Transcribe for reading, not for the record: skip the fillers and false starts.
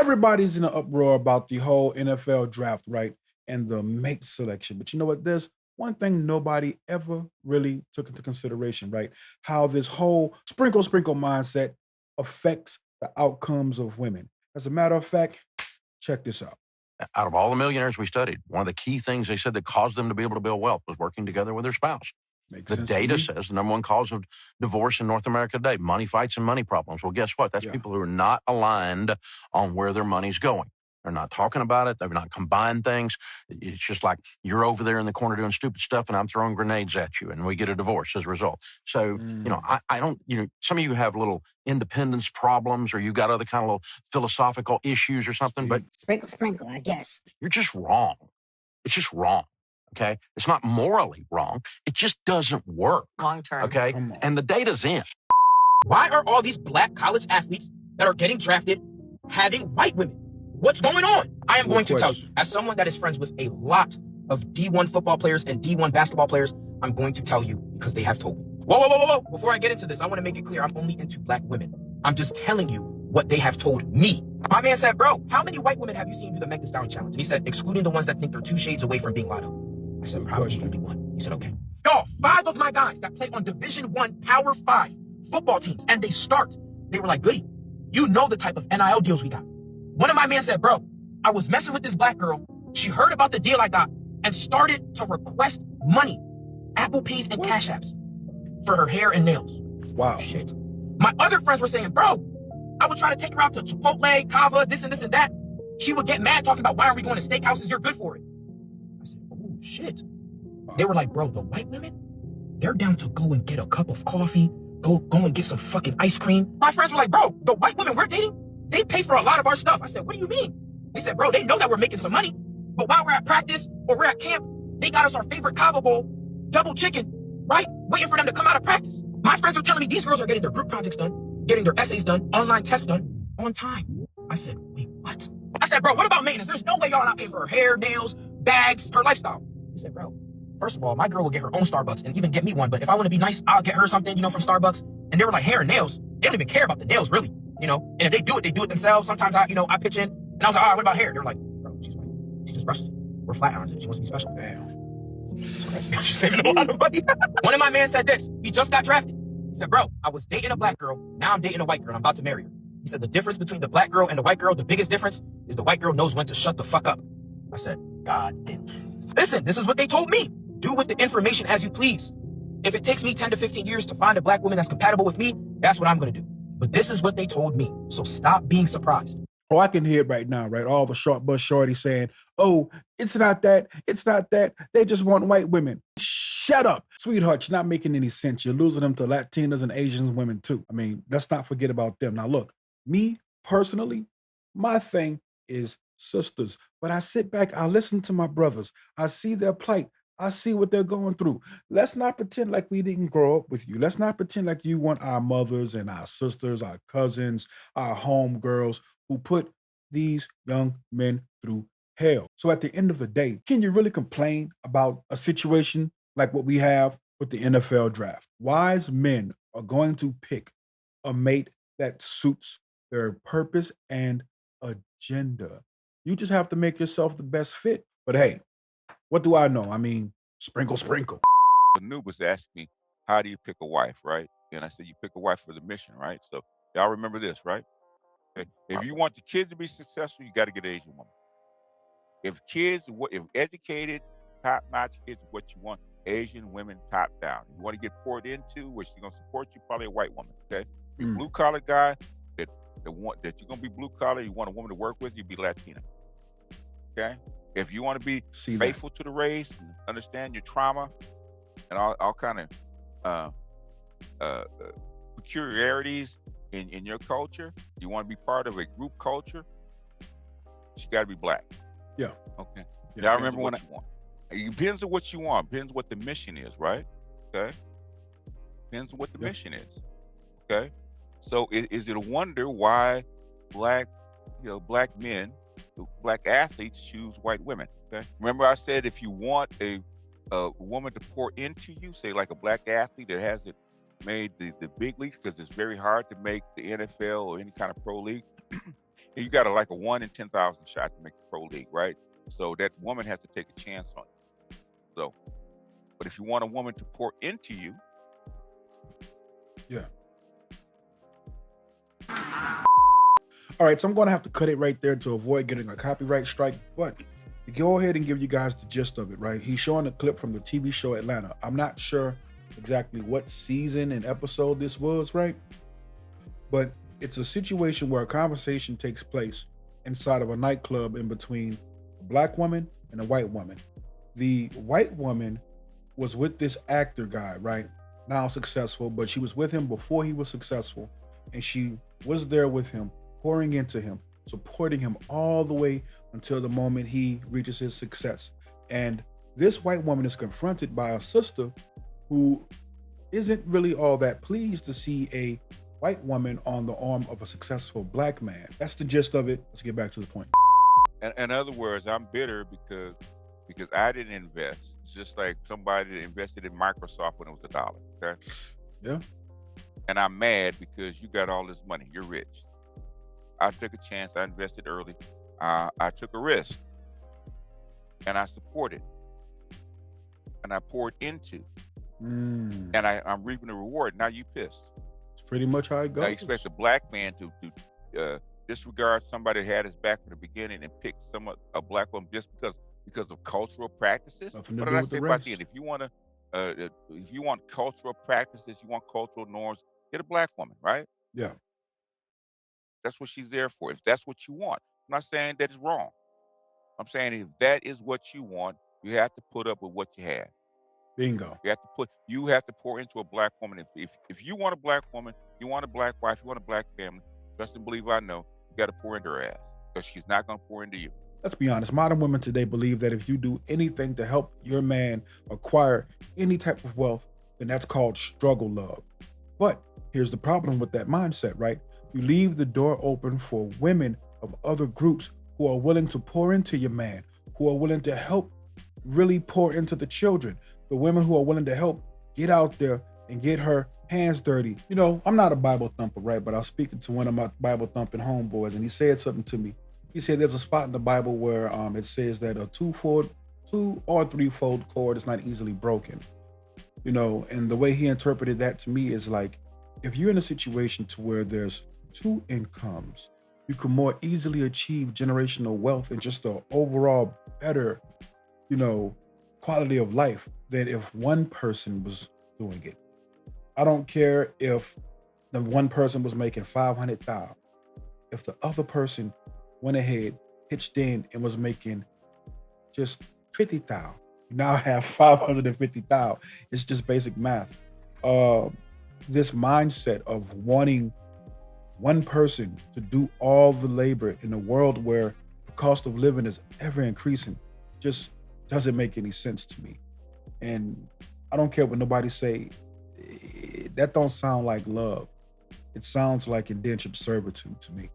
Everybody's in an uproar about the whole NFL draft, right? And the mate selection. But you know what? There's one thing nobody ever really took into consideration, right? How this whole sprinkle mindset affects the outcomes of women. As a matter of fact, check this out. Out of all the millionaires we studied, one of the key things they said that caused them to be able to build wealth was working together with their spouse. Makes The sense to data me. says the number one cause of divorce in North America today, money fights and money problems. Well, guess what? That's Yeah. people who are not aligned on where their money's going. They're not talking about it. They're not combining things. It's just like you're over there in the corner doing stupid stuff and I'm throwing grenades at you and we get a divorce as a result. So, I don't, some of you have little independence problems or you got other kind of little philosophical issues or something, but Sprinkle, I guess. you're just wrong. It's just wrong. Okay. It's not morally wrong. It just doesn't work. Long term. Okay. And the data's in. Why are all these black college athletes that are getting drafted having white women? What's going on? I am going to tell you, as someone that is friends with a lot of D1 football players and D1 basketball players, I'm going to tell you because they have told me. Whoa. Before I get into this, I want to make it clear I'm only into black women. I'm just telling you what they have told me. My man said, bro, how many white women have you seen do the Meg Thee Stallion challenge? And he said, excluding the ones that think they're 2 shades away from being Lotto. I said, probably only 1. He said, okay. Y'all, 5 of my guys that play on Division 1 Power 5 football teams, and they start, they were like, Goody, you know the type of NIL deals we got. One of my men said, bro, I was messing with this black girl. She heard about the deal I got and started to request money, Apple Pays and Cash Apps for her hair and nails. Wow. Shit. My other friends were saying, bro, I would try to take her out to Chipotle, Kava, this and that. She would get mad talking about why are we going to steakhouses? You're good for it. I said, oh, shit. They were like, bro, the white women, they're down to go and get a cup of coffee, go and get some fucking ice cream. My friends were like, bro, the white women we're dating, they pay for a lot of our stuff. I said, what do you mean? They said, bro, they know that we're making some money, but while we're at practice or we're at camp, they got us our favorite Kava bowl, double chicken, right? Waiting for them to come out of practice. My friends are telling me these girls are getting their group projects done, getting their essays done, online tests done on time. I said, wait, what? I said, bro, what about maintenance? There's no way y'all are not paying for her hair, nails, bags, her lifestyle. He said, bro, first of all, my girl will get her own Starbucks and even get me one, but if I want to be nice, I'll get her something, from Starbucks. And they were like, hair and nails. They don't even care about the nails, really, and if they do it themselves. Sometimes I pitch in, and I was like, all right, what about hair? They were like, bro, she's white. She just brushes it. We're flat irons it. She wants to be special. Damn. She's saving a lot of money. One of my men said this. He just got drafted. He said, bro, I was dating a black girl. Now I'm dating a white girl. I'm about to marry her. He said, the difference between the black girl and the white girl, the biggest difference is the white girl knows when to shut the fuck up. I said, God damn. Listen, this is what they told me. Do with the information as you please. If it takes me 10 to 15 years to find a black woman that's compatible with me, that's what I'm going to do. But this is what they told me. So stop being surprised. Oh, I can hear it right now, right? All the short bus shorties saying, oh, it's not that. They just want white women. Shut up. Sweetheart, you're not making any sense. You're losing them to Latinas and Asian women too. I mean, let's not forget about them. Now look, me personally, my thing is sisters. But I sit back, I listen to my brothers. I see their plight. I see what they're going through. Let's not pretend like we didn't grow up with you. Let's not pretend like you want our mothers and our sisters, our cousins, our homegirls who put these young men through hell. So at the end of the day, can you really complain about a situation like what we have with the NFL draft? Wise men are going to pick a mate that suits their purpose and agenda. You just have to make yourself the best fit. But hey, what do I know? I mean, sprinkle. Anubis asked me, how do you pick a wife, right? And I said, you pick a wife for the mission, right? So y'all remember this, right? Okay. If you want the kids to be successful, you got to get an Asian woman. If educated, top-notch kids are what you want, Asian women top down. You want to get poured into, where she's going to support you, probably a white woman, okay? You're a blue-collar guy that you're going to be blue-collar, you want a woman to work with, you be Latina, okay? If you want to be faithful to the race, and understand your trauma and all kind of peculiarities in your culture, you want to be part of a group culture, she got to be black. Yeah. Okay. Yeah, Y'all remember what you want. It depends on what you want. Depends what the mission is, right? Okay. Depends on what the mission is. Okay. So is it a wonder why black men, black athletes choose white women? Okay. Remember I said if you want a woman to pour into you, say like a black athlete that hasn't made the big leagues, because it's very hard to make the NFL or any kind of pro league. And you got like a 1 in 10,000 shot to make the pro league, right? So that woman has to take a chance on you. So, but if you want a woman to pour into you, Yeah. All right, so I'm going to have to cut it right there to avoid getting a copyright strike. But to go ahead and give you guys the gist of it, right? He's showing a clip from the TV show Atlanta. I'm not sure exactly what season and episode this was, right? But it's a situation where a conversation takes place inside of a nightclub in between a black woman and a white woman. The white woman was with this actor guy, right? Now successful, but she was with him before he was successful. And she was there with him, pouring into him, supporting him all the way until the moment he reaches his success. And this white woman is confronted by a sister who isn't really all that pleased to see a white woman on the arm of a successful black man. That's the gist of it. Let's get back to the point. in other words, I'm bitter because I didn't invest. It's just like somebody that invested in Microsoft when it was $1. Okay. Yeah. And I'm mad because you got all this money. You're rich. I took a chance. I invested early. I took a risk. And I supported. And I poured into. And I'm reaping the reward. Now you pissed. It's pretty much how it goes. Now you expect a black man to disregard somebody that had his back from the beginning and pick a black woman just because of cultural practices. Nothing to What do did I with say the about race. the end? If you want cultural practices, you want cultural norms, get a black woman, right? Yeah. That's what she's there for. If that's what you want, I'm not saying that is wrong. I'm saying if that is what you want, you have to put up with what you have. Bingo. You have to pour into a black woman. If you want a black woman, you want a black wife, you want a black family, trust and believe I know, you got to pour into her ass because she's not going to pour into you. Let's be honest. Modern women today believe that if you do anything to help your man acquire any type of wealth, then that's called struggle love. But here's the problem with that mindset, right? You leave the door open for women of other groups who are willing to pour into your man, who are willing to help really pour into the children, the women who are willing to help get out there and get her hands dirty. You know, I'm not a Bible thumper, right? But I was speaking to one of my Bible thumping homeboys and he said something to me. He said there's a spot in the Bible where it says that a two or threefold cord is not easily broken. You know, and the way he interpreted that to me is like, if you're in a situation to where there's two incomes, you can more easily achieve generational wealth and just the overall better, you know, quality of life than if one person was doing it. I don't care if the one person was making 500,000. If the other person went ahead, pitched in and was making just 50,000, you now have 550,000. It's just basic math. This mindset of wanting one person to do all the labor in a world where the cost of living is ever increasing just doesn't make any sense to me. And I don't care what nobody say. That don't sound like love. It sounds like indentured servitude to me.